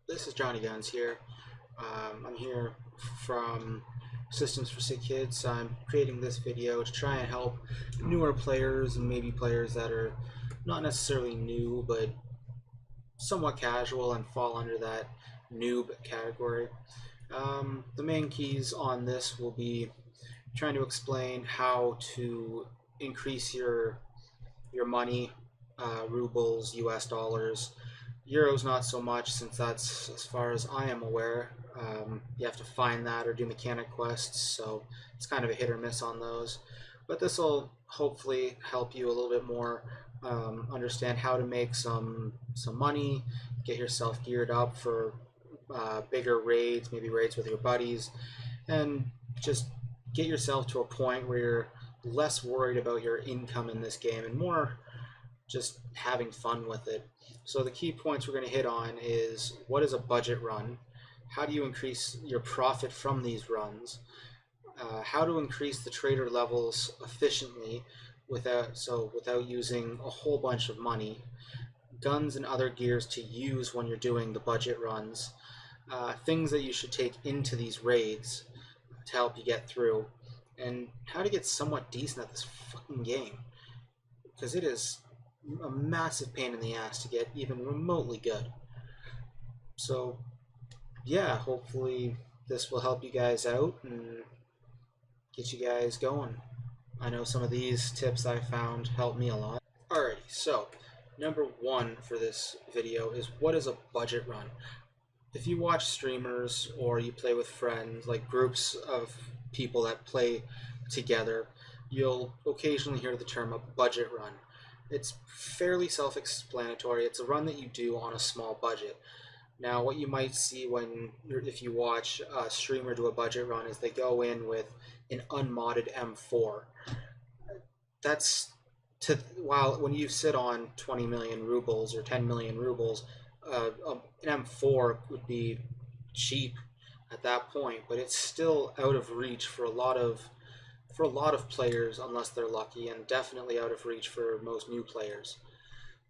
This is Johnny Guns here. I'm here from Systems for Sick Kids. I'm creating this video to try and help newer players and maybe players that are not necessarily new but somewhat casual and fall under that noob category. The main keys on this will be trying to explain how to increase your money, rubles, US dollars. Euros not so much, since that's as far as I am aware. You have to find that or do mechanic quests, so it's kind of a hit or miss on those. But this will hopefully help you a little bit more understand how to make some money, get yourself geared up for bigger raids, maybe raids with your buddies, and just get yourself to a point where you're less worried about your income in this game and more just having fun with it. So the key points we're going to hit on is what is a budget run, how do you increase your profit from these runs, how to increase the trader levels efficiently without using a whole bunch of money, guns and other gears to use when you're doing the budget runs, things that you should take into these raids to help you get through, and how to get somewhat decent at this fucking game, because it is a massive pain in the ass to get even remotely good. So yeah, hopefully this will help you guys out and get you guys going. I know some of these tips I found help me a lot. Alrighty, so number one for this video is what is a budget run? If you watch streamers or you play with friends, like groups of people that play together, you'll occasionally hear the term a budget run. It's fairly self-explanatory. It's a run that you do on a small budget. Now, what you might see if you watch a streamer do a budget run is they go in with an unmodded M4. That's while when you sit on 20 million rubles or 10 million rubles, an M4 would be cheap at that point, but it's still out of reach for a lot of players unless they're lucky, and definitely out of reach for most new players.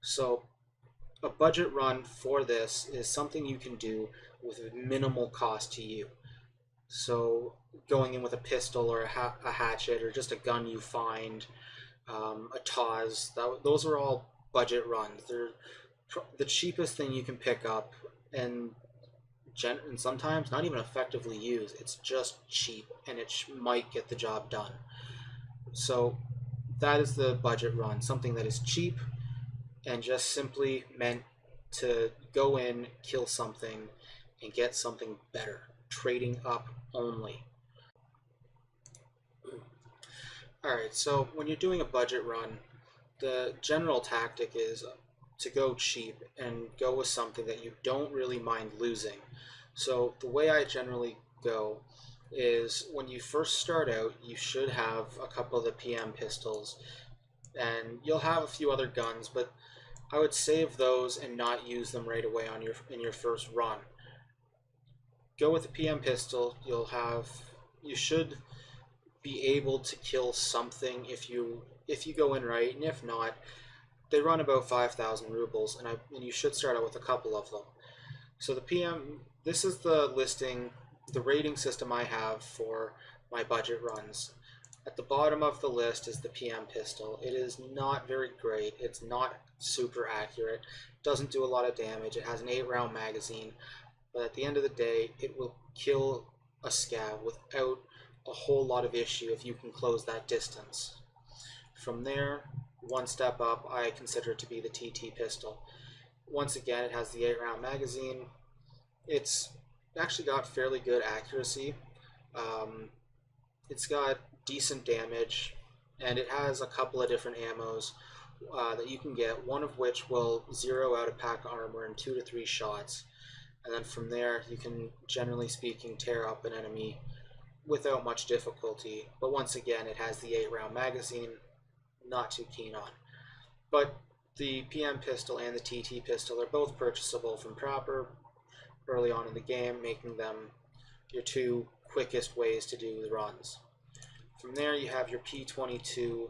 So a budget run for this is something you can do with minimal cost to you. So going in with a pistol or a hatchet or just a gun you find, a Taz, those are all budget runs. They're the cheapest thing you can pick up, and sometimes not even effectively used. It's just cheap, and it might get the job done. So that is the budget run, something that is cheap and just simply meant to go in, kill something, and get something better. Trading up only. Alright, so when you're doing a budget run, the general tactic is to go cheap and go with something that you don't really mind losing. So the way I generally go is when you first start out, you should have a couple of the PM pistols, and you'll have a few other guns, but I would save those and not use them right away in your first run. Go with the PM pistol. You should be able to kill something if you go in right, and if not, they run about 5,000 rubles, and you should start out with a couple of them. So the PM, this is the rating system I have for my budget runs. At the bottom of the list is the PM pistol. It is not very great. It's not super accurate. It doesn't do a lot of damage. It has an 8-round magazine, but at the end of the day, it will kill a scav without a whole lot of issue if you can close that distance. From there, one step up, I consider it to be the TT pistol. Once again, it has the 8-round magazine. It's actually got fairly good accuracy. It's got decent damage, and it has a couple of different ammos that you can get, one of which will zero out a pack armor in 2 to 3 shots, and then from there you can, generally speaking, tear up an enemy without much difficulty. But once again, it has the 8-round magazine, not too keen on. But the PM pistol and the TT pistol are both purchasable from Proper early on in the game, making them your two quickest ways to do the runs. From there, you have your P22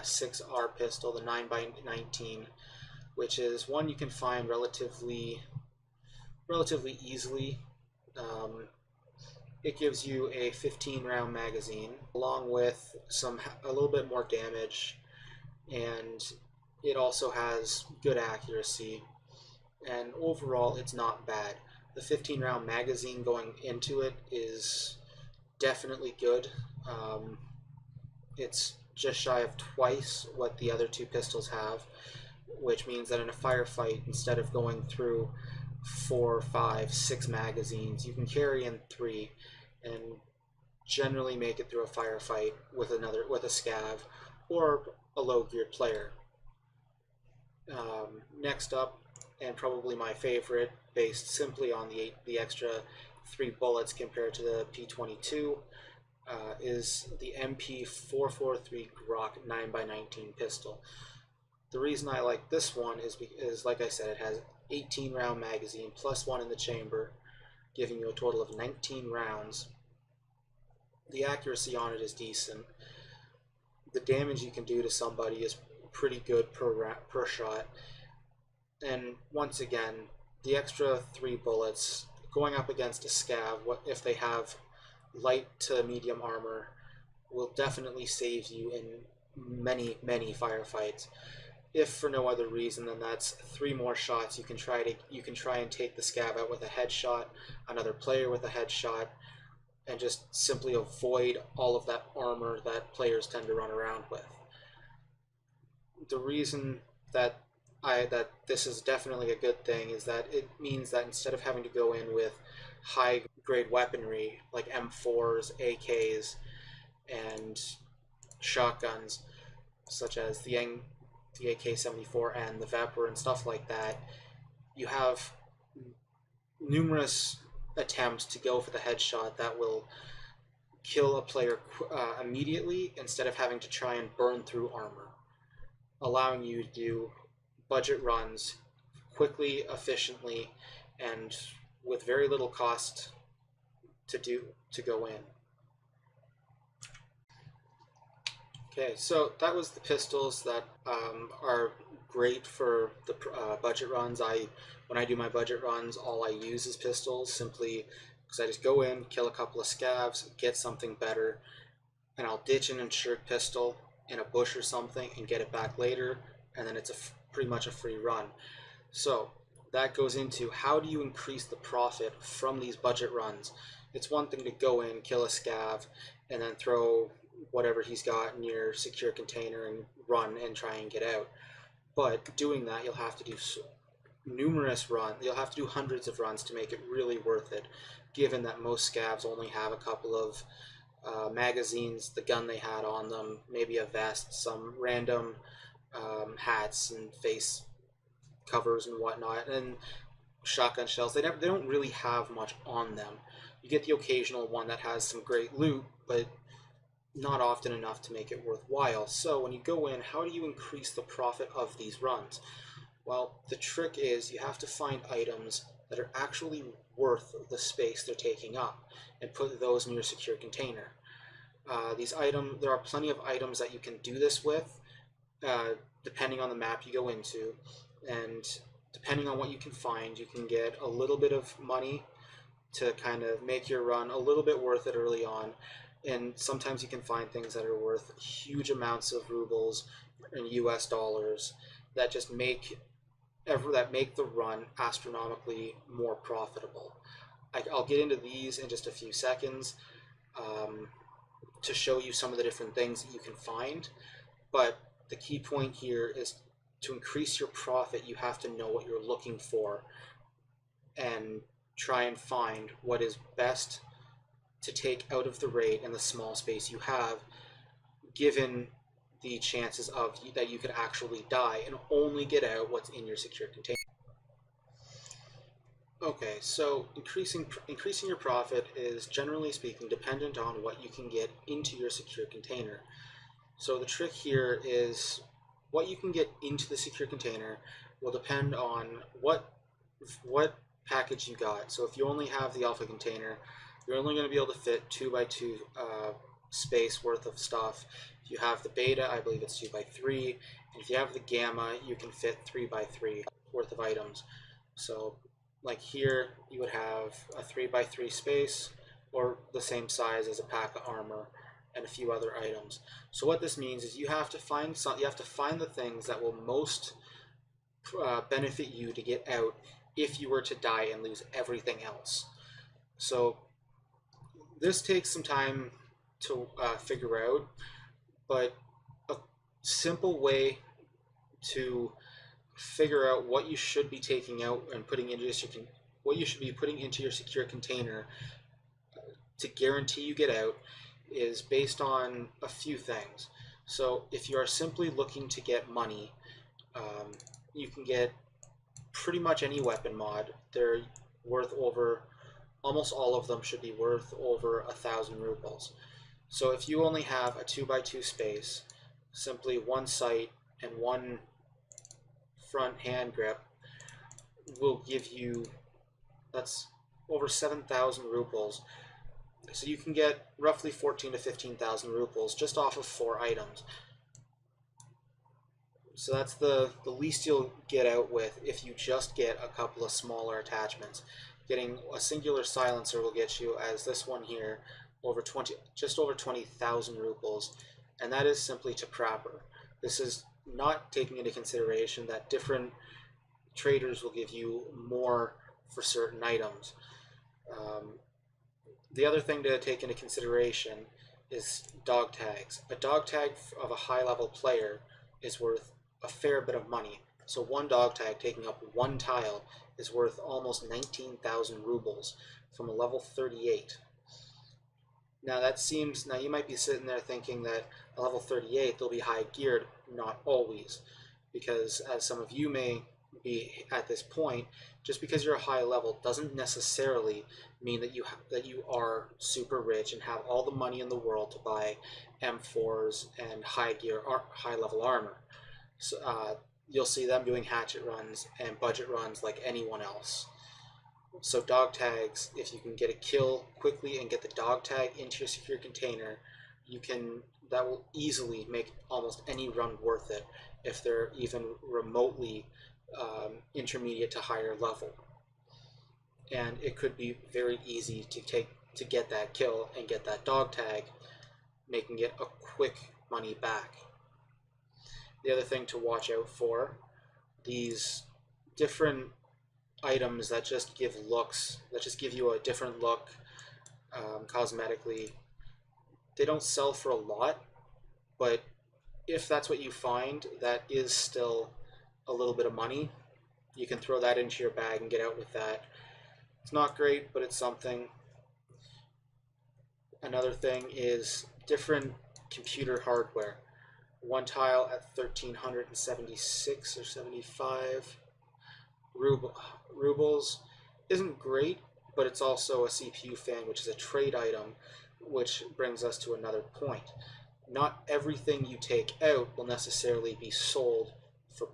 6R pistol, the 9x19, which is one you can find relatively relatively easily. Um, it gives you a 15 round magazine along with a little bit more damage, and it also has good accuracy, and overall it's not bad. The 15 round magazine going into it is definitely good. It's just shy of twice what the other two pistols have, which means that in a firefight, instead of going through 4, 5, 6 magazines, you can carry in 3 and generally make it through a firefight with a scav or a low geared player. Next up, and probably my favorite, based simply on the extra 3 bullets compared to the P22, is the MP443 Glock 9x19 pistol. The reason I like this one is like I said, it has 18 round magazine plus 1 in the chamber, giving you a total of 19 rounds. The accuracy on it is decent. The damage you can do to somebody is pretty good per shot. And once again, the extra 3 bullets going up against a scav, if they have light to medium armor, will definitely save you in many firefights. If for no other reason than that's 3 more shots you can try and take the scav out with a headshot, another player with a headshot, and just simply avoid all of that armor that players tend to run around with. The reason that this is definitely a good thing is that it means that instead of having to go in with high grade weaponry like M4s, AKs, and shotguns such as the AK-74 and the Vepr and stuff like that, you have numerous attempts to go for the headshot that will kill a player immediately instead of having to try and burn through armor, allowing you to do budget runs quickly, efficiently, and with very little cost to go in. Okay, so that was the pistols that are great for the budget runs. When I do my budget runs, all I use is pistols, simply because I just go in, kill a couple of scavs, get something better, and I'll ditch an insured pistol in a bush or something and get it back later, and then it's pretty much a free run. So that goes into, how do you increase the profit from these budget runs? It's one thing to go in, kill a scav, and then throw whatever he's got in your secure container and run and try and get out. But doing that, you'll have to do numerous runs. You'll have to do hundreds of runs to make it really worth it, given that most scavs only have a couple of magazines, the gun they had on them, maybe a vest, some random hats and face covers and whatnot, and shotgun shells. They don't really have much on them. You get the occasional one that has some great loot, but not often enough to make it worthwhile. So when you go in, how do you increase the profit of these runs? Well, the trick is you have to find items that are actually worth the space they're taking up and put those in your secure container. There are plenty of items that you can do this with, depending on the map you go into, and depending on what you can find, you can get a little bit of money to kind of make your run a little bit worth it early on. And sometimes you can find things that are worth huge amounts of rubles and US dollars that just make the run astronomically more profitable. I'll get into these in just a few seconds to show you some of the different things that you can find, but the key point here is to increase your profit, you have to know what you're looking for and try and find what is best to take out of the raid in the small space you have, given the chances of that you could actually die and only get out what's in your secure container. Okay, so increasing your profit is, generally speaking, dependent on what you can get into your secure container. So the trick here is what you can get into the secure container will depend on what package you got. So if you only have the alpha container, you're only going to be able to fit 2x2 space worth of stuff. If you have the beta, I believe it's 2x3, and if you have the gamma, you can fit 3x3 worth of items. So like here, you would have a 3x3 space, or the same size as a pack of armor, and a few other items. So what this means is you have to find the things that will most benefit you to get out if you were to die and lose everything else. So this takes some time to figure out, but a simple way to figure out what you should be taking out and putting into what you should be putting into your secure container to guarantee you get out is based on a few things. So if you are simply looking to get money, you can get pretty much any weapon mod. They're worth over, almost all of them should be worth over 1,000 rubles. So if you only have a 2x2 space, simply one sight and one front hand grip will give you, that's over 7,000 rubles. So you can get roughly 14 to 15,000 rubles just off of 4 items. So that's the least you'll get out with if you just get a couple of smaller attachments. Getting a singular silencer will get you, as this one here, just over 20,000 rubles, and that is simply to proper. This is not taking into consideration that different traders will give you more for certain items. The other thing to take into consideration is dog tags. A dog tag of a high level player is worth a fair bit of money. So one dog tag taking up one tile is worth almost 19,000 rubles from a level 38. Now you might be sitting there thinking that a level 38 they'll be high geared. Not always, because as some of you may be at this point, just because you're a high level doesn't necessarily mean that you are super rich and have all the money in the world to buy M4s and high level armor. So, you'll see them doing hatchet runs and budget runs like anyone else. So dog tags, if you can get a kill quickly and get the dog tag into your secure container, that will easily make almost any run worth it if they're even remotely intermediate to higher level. And it could be very easy to get that kill and get that dog tag, making it a quick money back. The other thing to watch out for, these different items that just give you a different look cosmetically, they don't sell for a lot, but if that's what you find, that is still a little bit of money. You can throw that into your bag and get out with that. It's not great, but it's something. Another thing is different computer hardware. One tile at 1,376 or 75 rubles isn't great, but it's also a CPU fan, which is a trade item, which brings us to another point. Not everything you take out will necessarily be sold for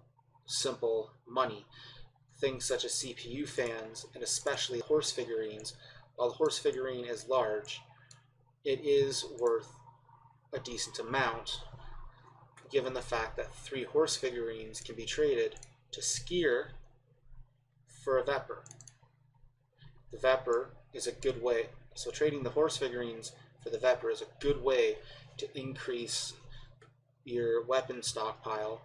simple money. Things such as CPU fans, and especially horse figurines, while the horse figurine is large, it is worth a decent amount, given the fact that 3 horse figurines can be traded to skier for a Vepr. The Vepr is a good way, so trading the horse figurines for the Vepr is a good way to increase your weapon stockpile,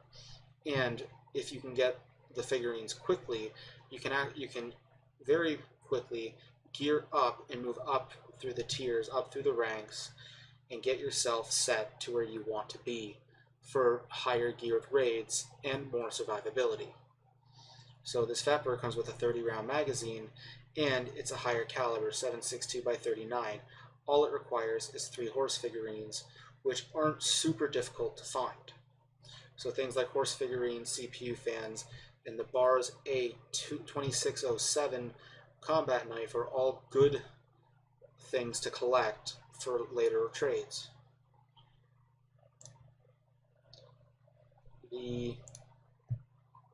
and if you can get the figurines quickly, you can very quickly gear up and move up through the tiers, up through the ranks, and get yourself set to where you want to be for higher geared raids and more survivability. So this Vepr comes with a 30 round magazine, and it's a higher caliber 7.62x39. All it requires is 3 horse figurines, which aren't super difficult to find. So things like horse figurines, CPU fans, and the Bars A2607 combat knife are all good things to collect for later trades. The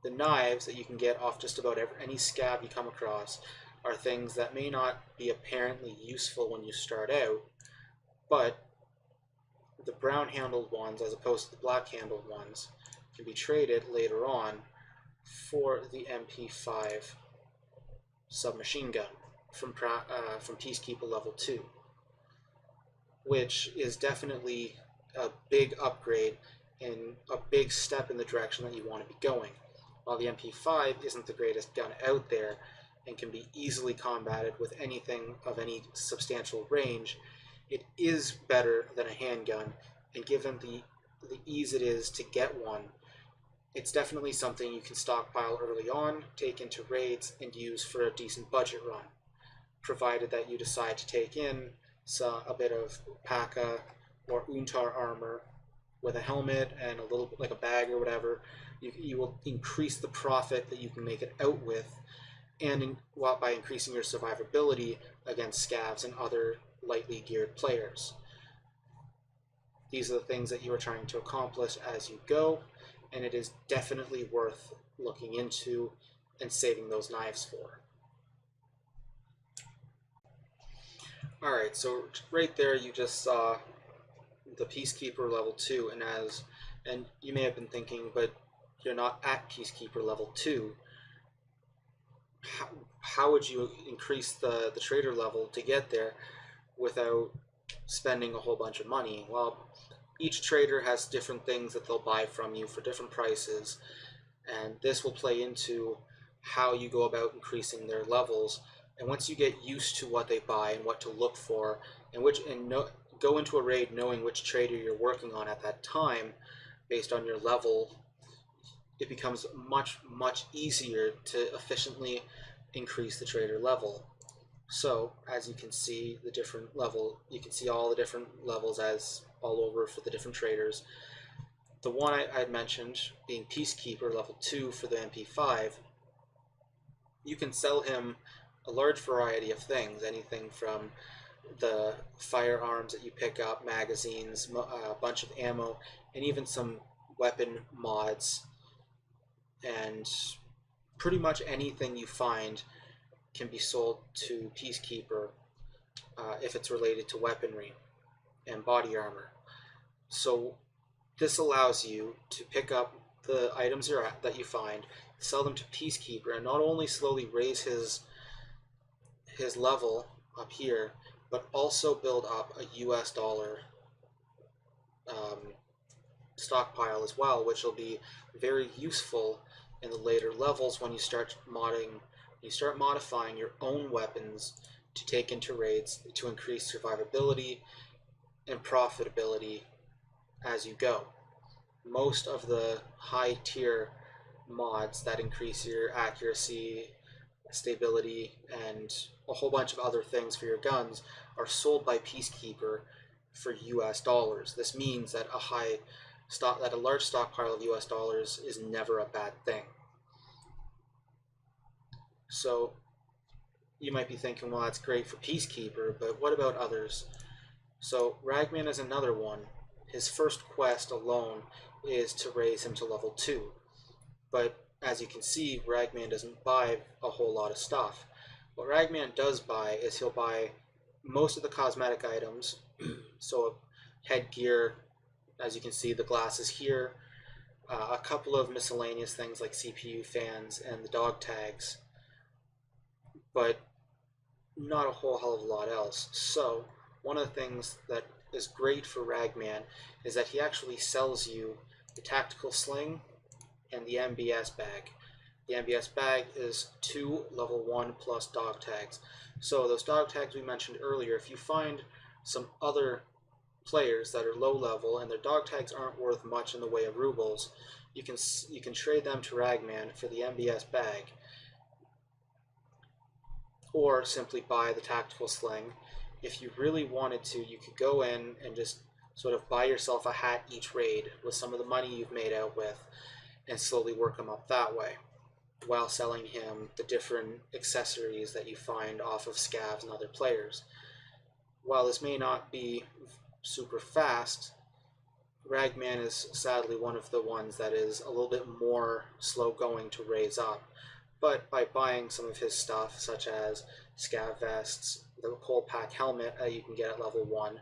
knives that you can get off just about any scab you come across are things that may not be apparently useful when you start out, but the brown handled ones as opposed to the black handled ones can be traded later on for the MP5 submachine gun from Peacekeeper level 2, which is definitely a big upgrade and a big step in the direction that you want to be going. While the MP5 isn't the greatest gun out there and can be easily combated with anything of any substantial range, it is better than a handgun, and given the ease it is to get one, it's definitely something you can stockpile early on, take into raids, and use for a decent budget run, provided that you decide to take in a bit of Paka or Untar armor with a helmet and a little like a bag or whatever. You will increase the profit that you can make it out with, and by increasing your survivability against scavs and other lightly geared players. These are the things that you are trying to accomplish as you go, and it is definitely worth looking into and saving those knives for. Alright, so right there you just saw the Peacekeeper level 2, and you may have been thinking, but you're not at Peacekeeper level 2. How would you increase the trader level to get there without spending a whole bunch of money? Well, each trader has different things that they'll buy from you for different prices, and this will play into how you go about increasing their levels. And once you get used to what they buy and what to look for, go into a raid knowing which trader you're working on at that time based on your level, it becomes much easier to efficiently increase the trader level. So as you can see you can see all the different levels as all over for the different traders. The one I mentioned being Peacekeeper level 2 for the MP5, you can sell him a large variety of things, anything from the firearms that you pick up, magazines, a bunch of ammo, and even some weapon mods, and pretty much anything you find can be sold to Peacekeeper if it's related to weaponry and body armor. So this allows you to pick up the items that you find, sell them to Peacekeeper, and not only slowly raise his level up here, but also build up a US dollar stockpile as well, which will be very useful in the later levels when you start modifying your own weapons to take into raids to increase survivability and profitability as you go. Most of the high tier mods that increase your accuracy, stability, and a whole bunch of other things for your guns are sold by Peacekeeper for US dollars. This means that a large stockpile of US dollars is never a bad thing. So you might be thinking, well, that's great for Peacekeeper, but what about others? So Ragman is another one. His first quest alone is to raise him to level 2. But as you can see, Ragman doesn't buy a whole lot of stuff. What Ragman does buy is he'll buy most of the cosmetic items, so headgear, as you can see, the glasses here, a couple of miscellaneous things like CPU fans and the dog tags, but not a whole hell of a lot else. So one of the things that is great for Ragman is that he actually sells you the tactical sling and the MBS bag. The MBS bag is 2 level 1 plus dog tags. So those dog tags we mentioned earlier, if you find some other players that are low level and their dog tags aren't worth much in the way of rubles, you can trade them to Ragman for the MBS bag, or simply buy the tactical sling. If you really wanted to, you could go in and just sort of buy yourself a hat each raid with some of the money you've made out with and slowly work them up that way, while selling him the different accessories that you find off of scavs and other players. While this may not be super fast, Ragman is sadly one of the ones that is a little bit more slow going to raise up. But by buying some of his stuff, such as scav vests, the coal pack helmet that you can get at level 1,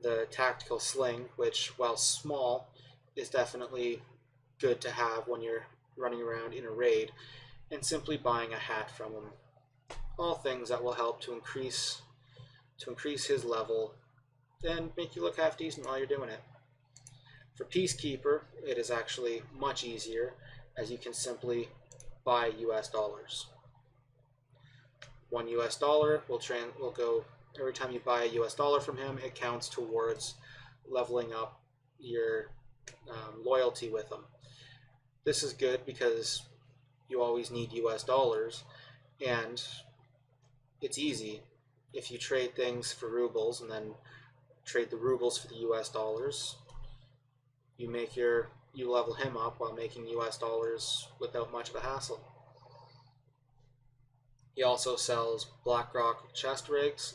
the tactical sling, which while small is definitely good to have when you're running around in a raid, and simply buying a hat from him, all things that will help to increase his level and make you look half decent while you're doing it. For Peacekeeper, it is actually much easier, as you can simply buy US dollars. $1 will go every time you buy a US dollar from him. It counts towards leveling up your loyalty with him. This is good because you always need US dollars, and it's easy. If you trade things for rubles and then trade the rubles for the US dollars, you level him up while making US dollars without much of a hassle. He also sells BlackRock chest rigs,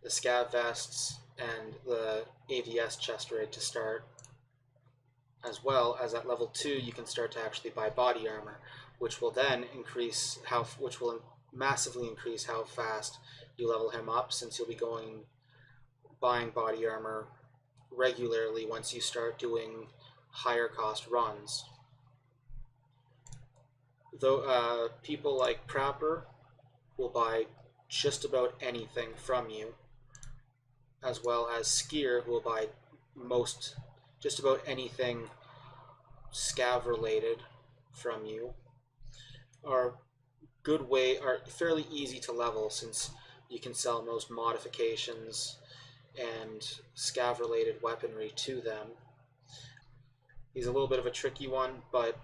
the scav vests, and the AVS chest rig to start. As well as at level 2, you can start to actually buy body armor, which will then massively increase how fast you level him up, since you'll be buying body armor regularly once you start doing higher cost runs. Though people like Prapper will buy just about anything from you, as well as Skier, who will buy just about anything scav related from you, are fairly easy to level, since you can sell most modifications and scav related weaponry to them. He's a little bit of a tricky one, but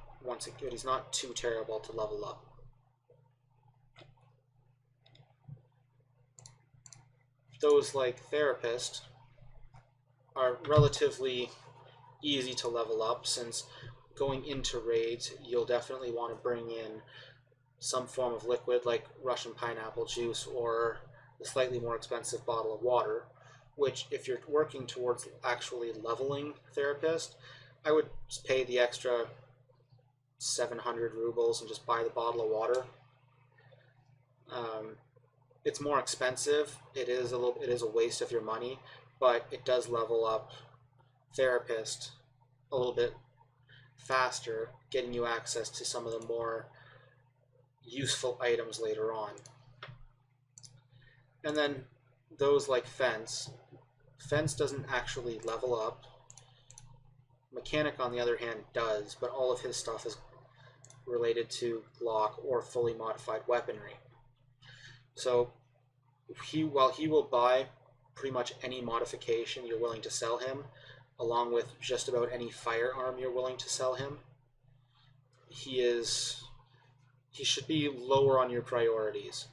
he's not too terrible to level up. Those like Therapist are relatively easy to level up, since going into raids, you'll definitely want to bring in some form of liquid like Russian pineapple juice or a slightly more expensive bottle of water, which if you're working towards actually leveling Therapist, I would just pay the extra 700 rubles and just buy the bottle of water. It's more expensive. It is a waste of your money, but it does level up Therapist a little bit faster, getting you access to some of the more useful items later on. And then those like Fence. Fence doesn't actually level up. Mechanic, on the other hand, does, but all of his stuff is related to Glock or fully modified weaponry. So while he will buy pretty much any modification you're willing to sell him, along with just about any firearm you're willing to sell him, he should be lower on your priorities.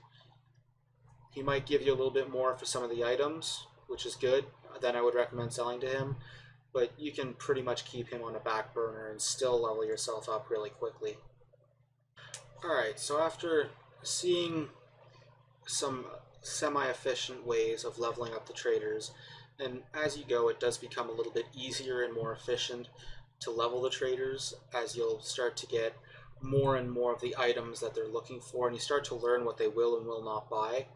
He might give you a little bit more for some of the items, which is good. Then I would recommend selling to him, but you can pretty much keep him on a back burner and still level yourself up really quickly. Alright, so after seeing some semi-efficient ways of leveling up the traders, and as you go it does become a little bit easier and more efficient to level the traders, as you'll start to get more and more of the items that they're looking for, and you start to learn what they will and will not buy.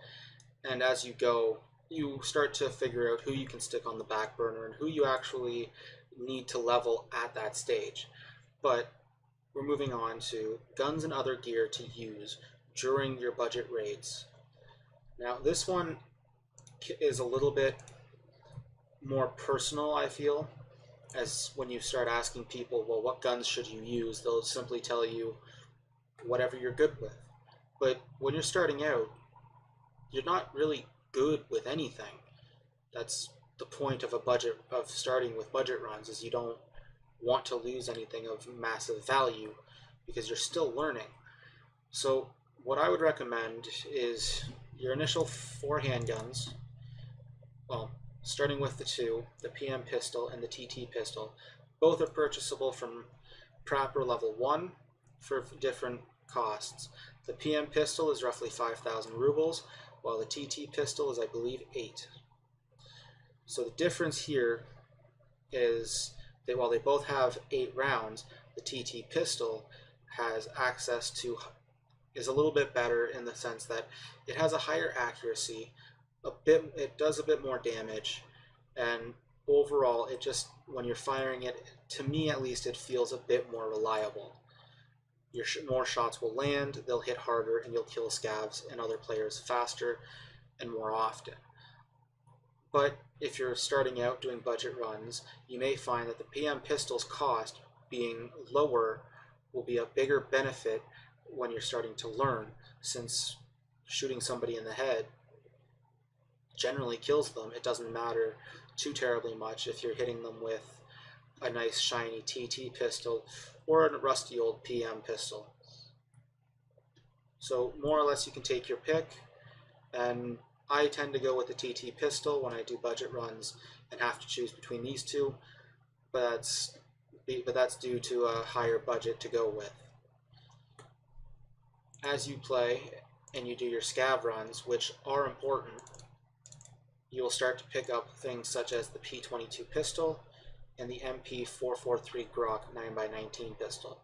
And as you go, you start to figure out who you can stick on the back burner and who you actually need to level at that stage. But we're moving on to guns and other gear to use during your budget raids. Now this one is a little bit more personal, I feel, as when you start asking people, well, what guns should you use, they'll simply tell you whatever you're good with. But when you're starting out, you're not really good with anything. That's the point of starting with budget runs, is you don't want to lose anything of massive value because you're still learning. So what I would recommend is your initial 4 handguns, well, starting with the PM pistol and the TT pistol. Both are purchasable from Prapper level 1 for different costs. The PM pistol is roughly 5,000 rubles, while the TT pistol is, I believe, 8. So the difference here is that while they both have 8 rounds, the TT pistol is a little bit better in the sense that it has a higher accuracy, it does a bit more damage, and overall when you're firing it, to me at least, it feels a bit more reliable. more shots will land, they'll hit harder, and you'll kill scavs and other players faster and more often. But if you're starting out doing budget runs, you may find that the PM pistol's cost being lower will be a bigger benefit when you're starting to learn, since shooting somebody in the head generally kills them. It doesn't matter too terribly much if you're hitting them with a nice shiny TT pistol or a rusty old PM pistol. So more or less you can take your pick, and I tend to go with the TT pistol when I do budget runs and have to choose between these two, but that's due to a higher budget to go with. As you play and you do your scav runs, which are important, you will start to pick up things such as the P22 pistol and the MP443 Glock 9x19 pistol.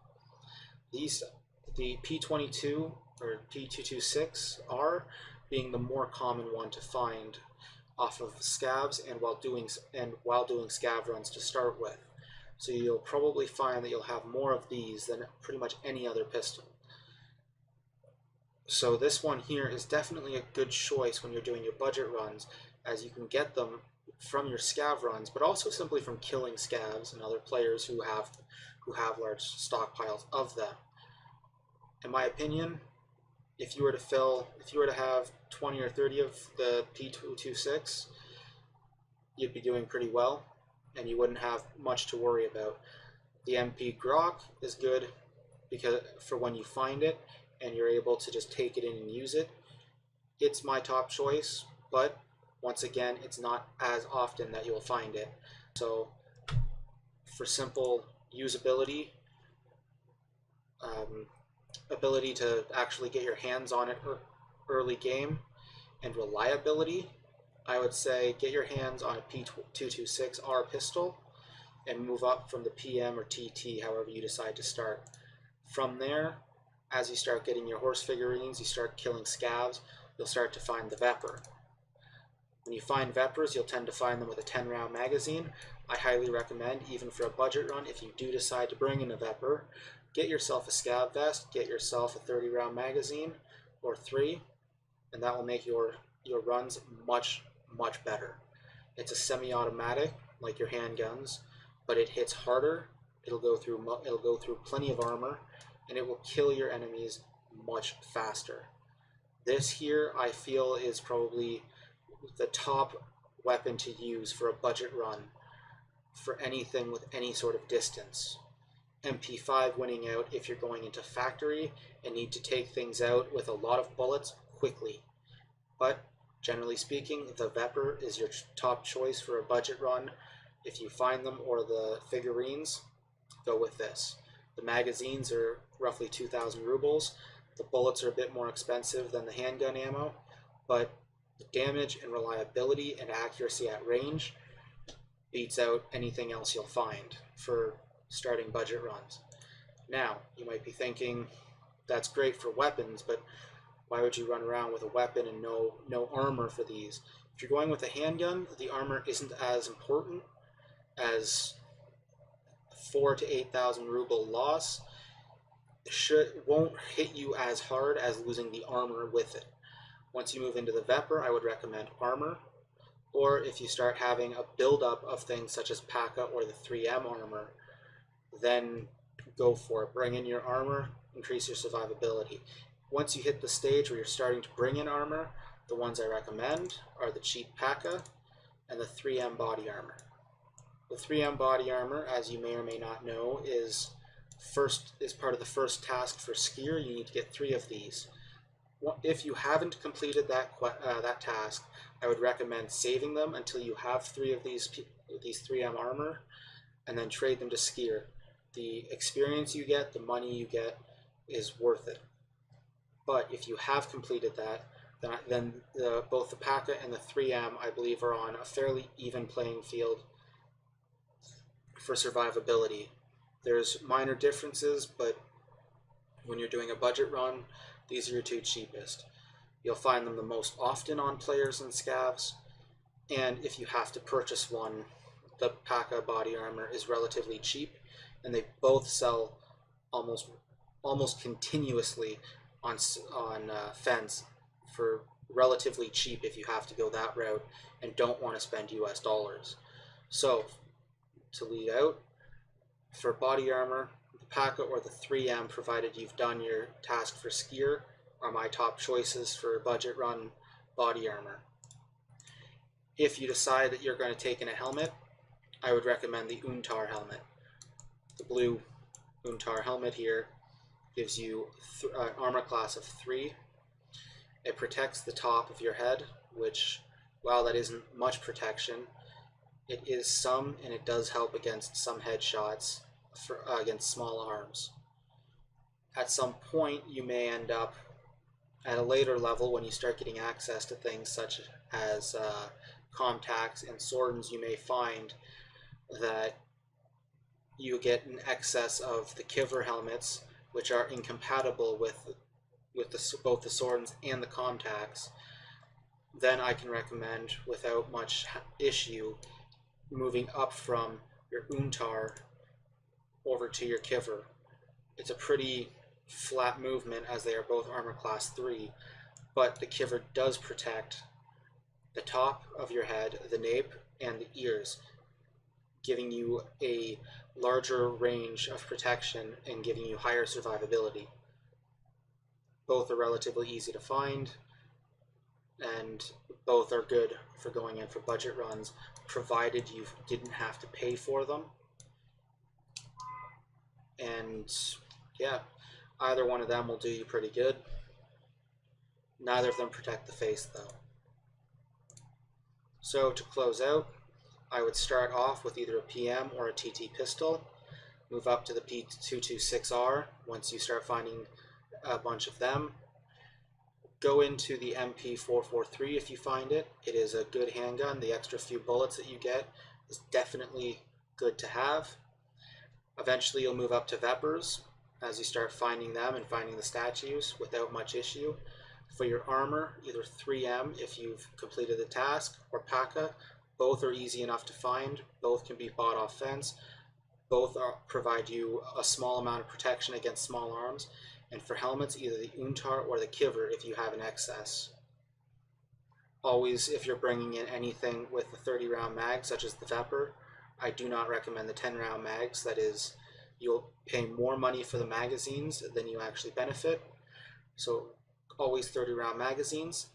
The P22 or P226R being the more common one to find off of scavs and while doing scav runs to start with. So you'll probably find that you'll have more of these than pretty much any other pistol. So this one here is definitely a good choice when you're doing your budget runs, as you can get them from your scav runs, but also simply from killing scavs and other players who have large stockpiles of them. In my opinion, if you were to have 20 or 30 of the P226, you'd be doing pretty well, and you wouldn't have much to worry about. The MP Glock is good because for when you find it and you're able to just take it in and use it. It's my top choice, but once again, it's not as often that you'll find it. So for simple usability, ability to actually get your hands on it early game, and reliability, I would say get your hands on a P226R pistol and move up from the PM or TT, however you decide to start. From there, as you start getting your horse figurines, you start killing scavs, you'll start to find the Vepr. When you find Veprs, you'll tend to find them with a 10-round magazine. I highly recommend, even for a budget run, if you do decide to bring in a Vepr, get yourself a scav vest, get yourself a 30-round magazine or 3, and that will make your runs much, much better. It's a semi-automatic, like your handguns, but it hits harder. It'll go through plenty of armor, and it will kill your enemies much faster. This here, I feel, is probably the top weapon to use for a budget run for anything with any sort of distance. MP5 winning out if you're going into factory and need to take things out with a lot of bullets quickly. But generally speaking, the Vepr is your top choice for a budget run. If you find them, or the figurines, go with this. The magazines are roughly 2,000 rubles. The bullets are a bit more expensive than the handgun ammo, but the damage and reliability and accuracy at range beats out anything else you'll find for starting budget runs. Now, you might be thinking, that's great for weapons, but why would you run around with a weapon and no armor for these? If you're going with a handgun, the armor isn't as important as 4,000 to 8,000 ruble loss. Won't hit you as hard as losing the armor with it. Once you move into the Vepr, I would recommend armor, or if you start having a buildup of things such as P.A.K.A. or the 3M armor, then go for it. Bring in your armor, increase your survivability. Once you hit the stage where you're starting to bring in armor, the ones I recommend are the cheap P.A.K.A. and the 3M body armor. The 3M body armor, as you may or may not know, is part of the first task for skier. You need to get 3 of these. If you haven't completed that task, I would recommend saving them until you have 3 of these 3M armor, and then trade them to skier. The experience you get, the money you get, is worth it. But if you have completed that, then both the P.A.K.A. and the 3M, I believe, are on a fairly even playing field for survivability. There's minor differences, but when you're doing a budget run, these are your 2 cheapest. You'll find them the most often on players and scavs, and if you have to purchase one, the P.A.K.A. body armor is relatively cheap, and they both sell almost almost continuously on fence for relatively cheap if you have to go that route and don't want to spend US dollars. So to lead out, for body armor, the P.A.K.A. or the 3M, provided you've done your task for skier, are my top choices for budget run body armor. If you decide that you're going to take in a helmet, I would recommend the Untar helmet. The blue Untar helmet here gives you an armor class of 3. It protects the top of your head, which, while that isn't much protection, it is some, and it does help against some headshots against small arms. At some point, you may end up at a later level when you start getting access to things such as contacts and swords, you may find that you get an excess of the Kiver helmets, which are incompatible with both the swords and the contacts. Then I can recommend, without much issue, moving up from your Untar over to your Kiver. It's a pretty flat movement as they are both armor class 3, but the Kiver does protect the top of your head, the nape, and the ears, giving you a larger range of protection and giving you higher survivability. Both are relatively easy to find, and both are good for going in for budget runs, provided you didn't have to pay for them. And yeah, either one of them will do you pretty good. Neither of them protect the face though. So to close out, I would start off with either a PM or a TT pistol, move up to the P226R once you start finding a bunch of them. Go into the MP443 if you find it. It is a good handgun. The extra few bullets that you get is definitely good to have. Eventually you'll move up to Veprs as you start finding them and finding the statues without much issue. For your armor, either 3M if you've completed the task, or P.A.K.A. Both are easy enough to find. Both can be bought off fence. Both provide you a small amount of protection against small arms. And for helmets, either the Untar or the Kiver if you have an excess. Always, if you're bringing in anything with a 30-round mag, such as the Vepr, I do not recommend the 10-round mags. That is, you'll pay more money for the magazines than you actually benefit. So always 30-round magazines.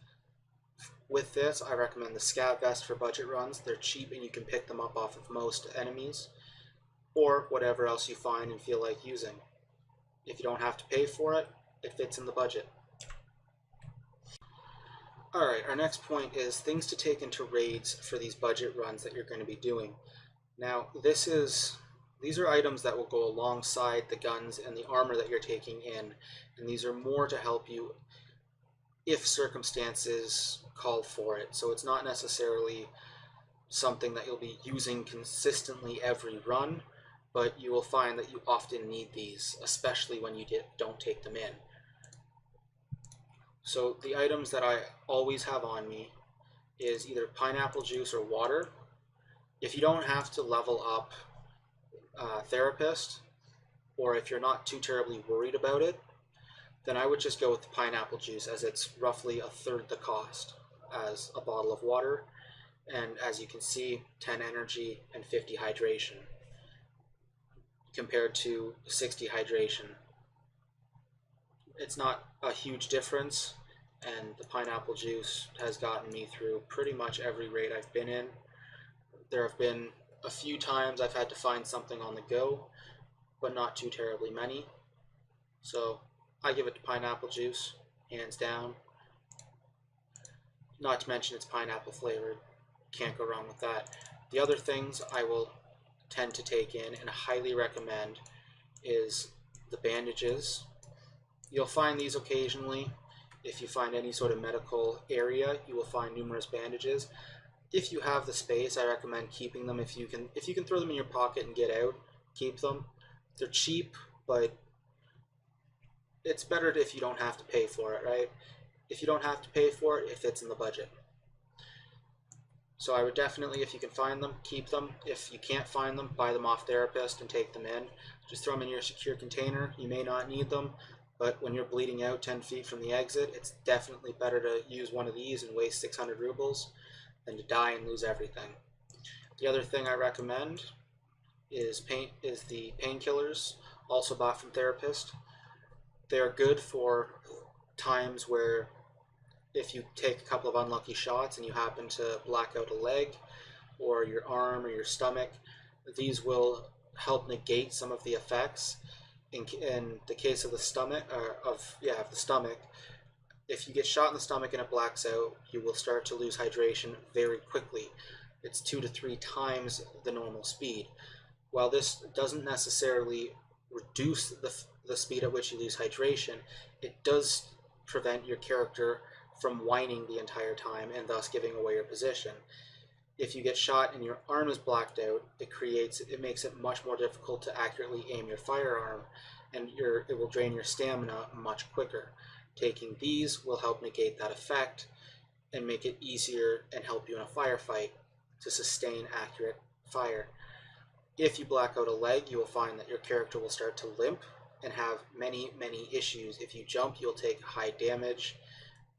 With this, I recommend the Scav Vest for budget runs. They're cheap and you can pick them up off of most enemies, or whatever else you find and feel like using. If you don't have to pay for it, it fits in the budget. Alright, our next point is things to take into raids for these budget runs that you're going to be doing. Now, these are items that will go alongside the guns and the armor that you're taking in, and these are more to help you if circumstances call for it. So it's not necessarily something that you'll be using consistently every run, but you will find that you often need these, especially when you don't take them in. So the items that I always have on me is either pineapple juice or water. If you don't have to level up Therapist, or if you're not too terribly worried about it, then I would just go with the pineapple juice, as it's roughly a third the cost as a bottle of water, and as you can see, 10 energy and 50 hydration compared to 60 hydration. It's not a huge difference, and the pineapple juice has gotten me through pretty much every raid I've been in. There have been a few times I've had to find something on the go, but not too terribly many. So I give it to pineapple juice, hands down. Not to mention it's pineapple flavored. Can't go wrong with that. The other things I will tend to take in and highly recommend is the bandages. You'll find these occasionally. If you find any sort of medical area, you will find numerous bandages. If you have the space, I recommend keeping them. If you can throw them in your pocket and get out, keep them. They're cheap, but it's better if you don't have to pay for it, right? If you don't have to pay for it, it fits in the budget. So I would definitely, if you can find them, keep them. If you can't find them, buy them off Therapist and take them in. Just throw them in your secure container. You may not need them, but when you're bleeding out 10 feet from the exit, it's definitely better to use one of these and waste 600 rubles than to die and lose everything. The other thing I recommend is the painkillers, also bought from Therapist. They are good for times where if you take a couple of unlucky shots and you happen to black out a leg or your arm or your stomach, these will help negate some of the effects. In the case of the stomach, if you get shot in the stomach and it blacks out, you will start to lose hydration very quickly. It's 2 to 3 times the normal speed. While this doesn't necessarily reduce the speed at which you lose hydration, it does prevent your character from whining the entire time and thus giving away your position. If you get shot and your arm is blacked out, it makes it much more difficult to accurately aim your firearm, and it will drain your stamina much quicker. Taking these will help negate that effect and make it easier and help you in a firefight to sustain accurate fire. If you black out a leg, you will find that your character will start to limp and have many issues. If you jump, you'll take high damage.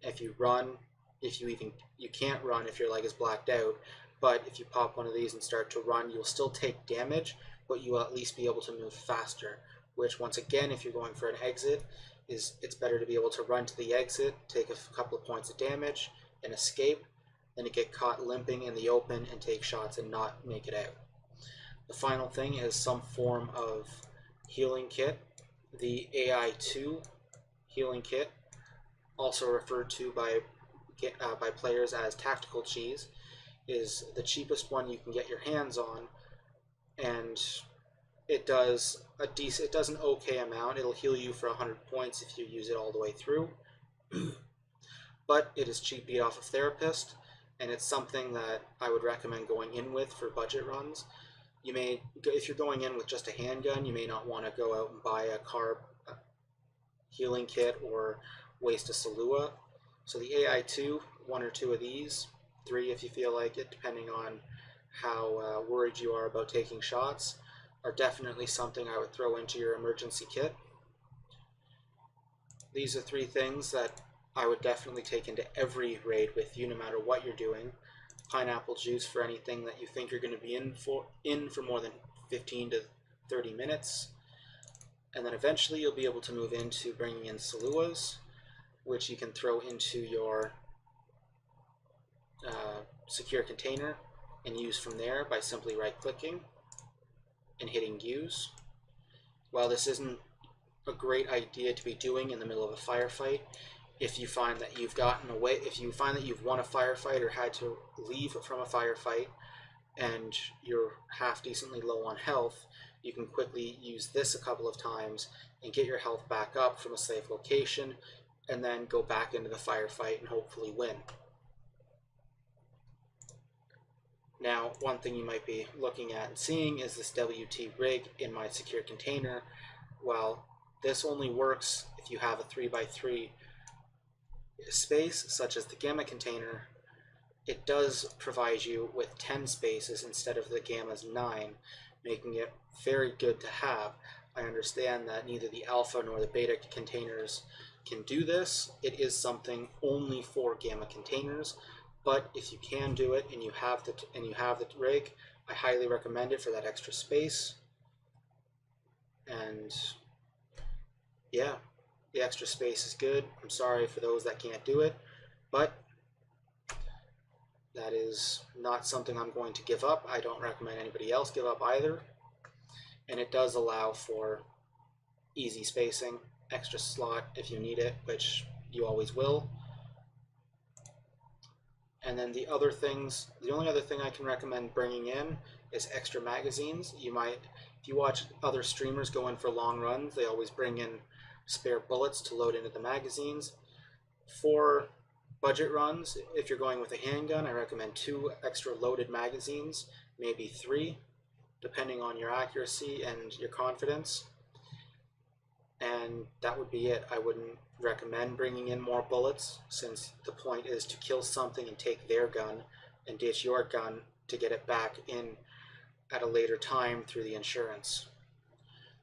If you run, you can't run if your leg is blacked out, but if you pop one of these and start to run, you'll still take damage, but you will at least be able to move faster, which once again, if you're going for an exit, it's better to be able to run to the exit, take a couple of points of damage, and escape, than to get caught limping in the open and take shots and not make it out. The final thing is some form of healing kit. The AI2 healing kit, also referred to by players as tactical cheese, is the cheapest one you can get your hands on, and it does an okay amount. It'll heal you for 100 points if you use it all the way through, but it is cheap beat off of Therapist, and it's something that I would recommend going in with for budget runs. If you're going in with just a handgun, you may not want to go out and buy a carb healing kit or waste a Salua. So the AI2, 1 or 2 of these, 3 if you feel like it, depending on how worried you are about taking shots, are definitely something I would throw into your emergency kit. These are 3 things that I would definitely take into every raid with you, no matter what you're doing. Pineapple juice for anything that you think you're going to be in for more than 15 to 30 minutes. And then eventually you'll be able to move into bringing in Saluas, which you can throw into your secure container and use from there by simply right-clicking and hitting use. While this isn't a great idea to be doing in the middle of a firefight, if you find that you've won a firefight or had to leave from a firefight and you're half decently low on health, you can quickly use this a couple of times and get your health back up from a safe location, and then go back into the firefight and hopefully win. Now, one thing you might be looking at and seeing is this WT rig in my secure container. Well, this only works if you have a 3x3 space, such as the Gamma container. It does provide you with 10 spaces instead of the Gamma's 9, making it very good to have. I understand that neither the Alpha nor the Beta containers can do this. It is something only for Gamma containers, but if you can do it and you have the rig, I highly recommend it for that extra space. And yeah, the extra space is good. I'm sorry for those that can't do it, but that is not something I'm going to give up. I don't recommend anybody else give up either. And it does allow for easy spacing, extra slot if you need it, which you always will. And then the only other thing I can recommend bringing in is extra magazines. If you watch other streamers go in for long runs, they always bring in spare bullets to load into the magazines. For budget runs, if you're going with a handgun, I recommend 2 extra loaded magazines, maybe 3, depending on your accuracy and your confidence. And that would be it. I wouldn't recommend bringing in more bullets, since the point is to kill something and take their gun, and ditch your gun to get it back in at a later time through the insurance.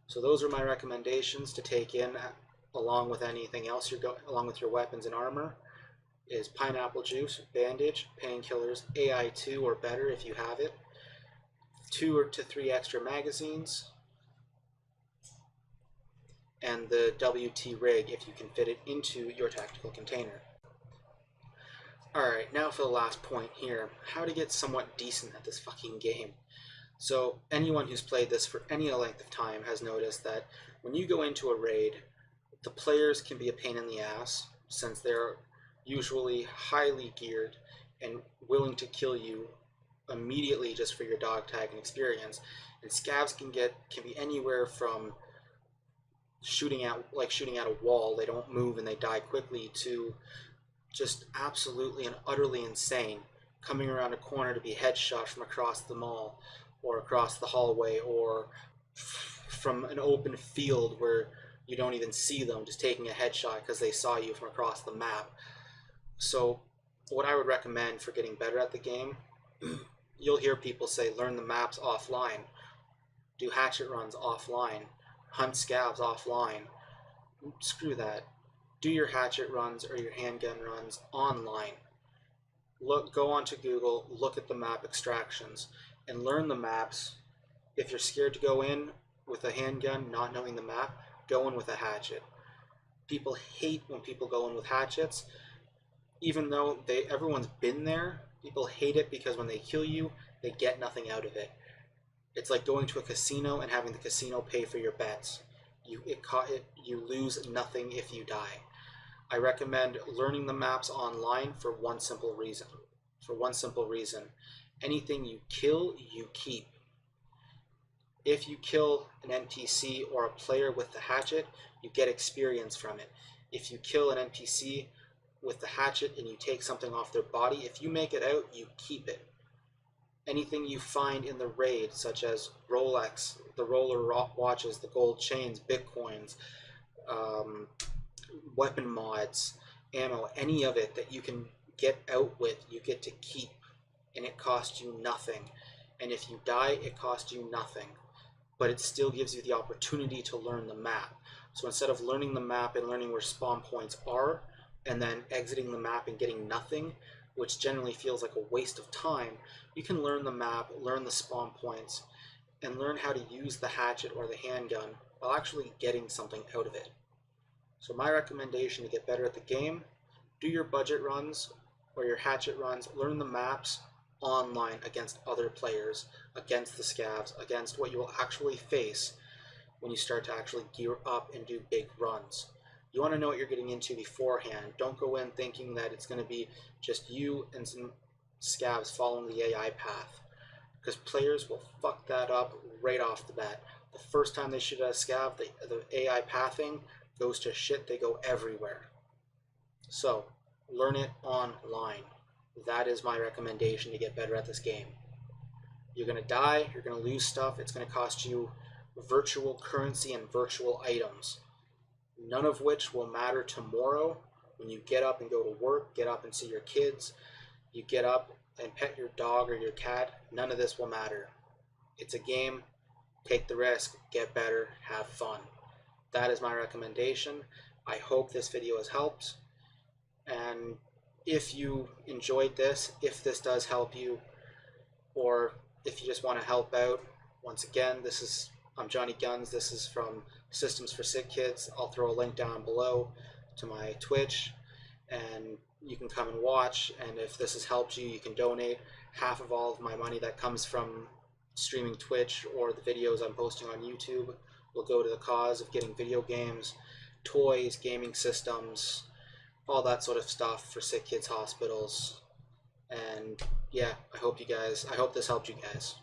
So those are my recommendations to take in along with anything else along with your weapons and armor is pineapple juice, bandage, painkillers, AI2 or better if you have it, 2 to 3 extra magazines, and the WT rig if you can fit it into your tactical container. Alright, now for the last point here, how to get somewhat decent at this fucking game. So anyone who's played this for any length of time has noticed that when you go into a raid, the players can be a pain in the ass since they're usually highly geared and willing to kill you immediately just for your dog tag and experience. And scavs can be anywhere from shooting at a wall, they don't move and they die quickly, to just absolutely and utterly insane, coming around a corner to be headshot from across the mall or across the hallway or from an open field where you don't even see them, just taking a headshot because they saw you from across the map. So what I would recommend for getting better at the game, you'll hear people say learn the maps offline, do hatchet runs offline, hunt scavs offline. Screw that. Do your hatchet runs or your handgun runs online. Go onto Google, look at the map extractions, and learn the maps. If you're scared to go in with a handgun, not knowing the map, go in with a hatchet. People hate when people go in with hatchets, even though everyone's been there. People hate it because when they kill you, they get nothing out of it. It's like going to a casino and having the casino pay for your bets. You lose nothing if you die. I recommend learning the maps online for one simple reason. Anything you kill, you keep. If you kill an NPC or a player with the hatchet, you get experience from it. If you kill an NPC with the hatchet and you take something off their body, if you make it out, you keep it. Anything you find in the raid, such as Rolex, the roller watches, the gold chains, bitcoins, weapon mods, ammo, any of it that you can get out with, you get to keep, and it costs you nothing. And if you die, it costs you nothing, but it still gives you the opportunity to learn the map. So instead of learning the map and learning where spawn points are, and then exiting the map and getting nothing, which generally feels like a waste of time, you can learn the map, learn the spawn points, and learn how to use the hatchet or the handgun while actually getting something out of it. So my recommendation to get better at the game, do your budget runs or your hatchet runs, learn the maps online against other players, against the scavs, against what you will actually face when you start to actually gear up and do big runs. You want to know what you're getting into beforehand. Don't go in thinking that it's going to be just you and some scavs following the AI path, because players will fuck that up right off the bat. The first time they shoot at a scav, the AI pathing goes to shit. They go everywhere. So learn it online. That is my recommendation to get better at this game. You're going to die, you're going to lose stuff, it's going to cost you virtual currency and virtual items, none of which will matter tomorrow when you get up and go to work, get up and see your kids, you get up and pet your dog or your cat. None of this will matter. It's a game. Take the risk, get better, have fun. That is my recommendation. I hope this video has helped. And if you enjoyed this, if this does help you, or if you just want to help out, once again, I'm Johnny Guns. This is from Systems for Sick Kids. I'll throw a link down below to my Twitch, and you can come and watch. And if this has helped you, you can donate. Half of all of my money that comes from streaming Twitch or the videos I'm posting on YouTube will go to the cause of getting video games, toys, gaming systems, all that sort of stuff for sick kids hospitals. And yeah, I hope this helped you guys.